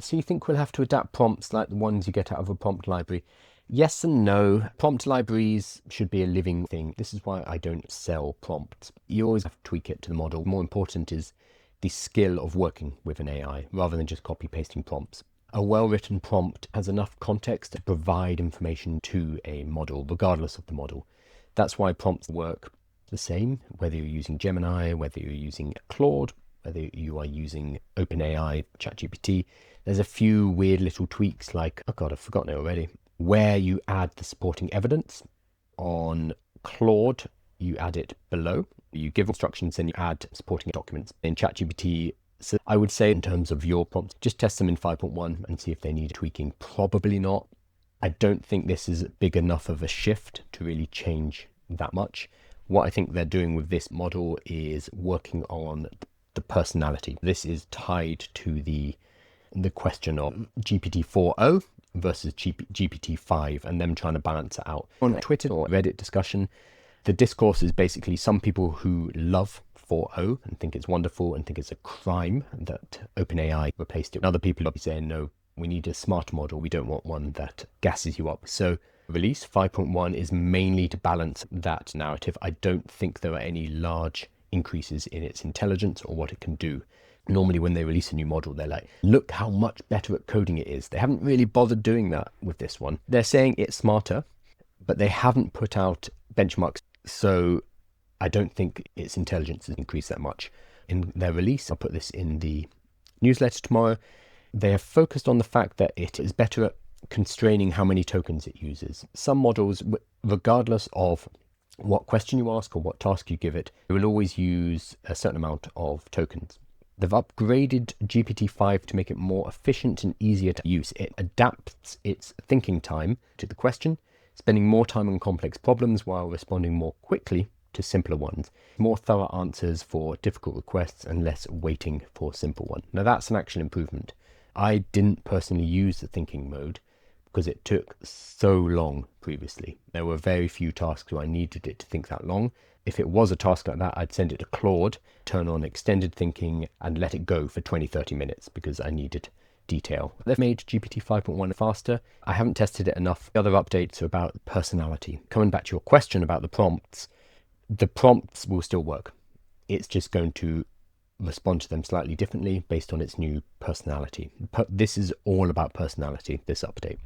So you think we'll have to adapt prompts like the ones you get out of a prompt library? Yes and no. Prompt libraries should be a living thing. This is why I don't sell prompts. You always have to tweak it to the model. More important is the skill of working with an AI rather than just copy pasting prompts. A well-written prompt has enough context to provide information to a model, regardless of the model. That's why prompts work the same, whether you're using Gemini, whether you're using Claude, whether you are using OpenAI, ChatGPT. There's a few weird little tweaks like, oh God, I've forgotten it already, where you add the supporting evidence. On Claude, you add it below. You give instructions and you add supporting documents. In ChatGPT, so I would say in terms of your prompts, just test them in 5.1 and see if they need tweaking. Probably not. I don't think this is big enough of a shift to really change that much. What I think they're doing with this model is working on the personality. This is tied to the question of GPT 4.0 versus GPT 5 and them trying to balance it out. On Twitter or Reddit discussion, the discourse is basically some people who love 4.0 and think it's wonderful and think it's a crime that OpenAI replaced it. And other people are saying, no, we need a smarter model. We don't want one that gasses you up. So release 5.1 is mainly to balance that narrative. I don't think there are any large increases in its intelligence or what it can do. Normally when they release a new model, they're like, look how much better at coding it is. They haven't really bothered doing that with this one. They're saying it's smarter, but they haven't put out benchmarks. So I don't think its intelligence has increased that much. In their release, I'll put this in the newsletter tomorrow, they have focused on the fact that it is better at constraining how many tokens it uses. Some models, regardless of what question you ask or what task you give it, it will always use a certain amount of tokens. They've upgraded GPT-5 to make it more efficient and easier to use. It adapts its thinking time to the question, spending more time on complex problems while responding more quickly to simpler ones. More thorough answers for difficult requests and less waiting for simple ones. Now that's an actual improvement. I didn't personally use the thinking mode because it took so long previously. There were very few tasks where I needed it to think that long. If it was a task like that, I'd send it to Claude, turn on extended thinking and let it go for 20-30 minutes because I needed detail. They've made GPT 5.1 faster. I haven't tested it enough. The other updates are about personality. Coming back to your question about the prompts will still work. It's just going to respond to them slightly differently based on its new personality. This is all about personality, this update.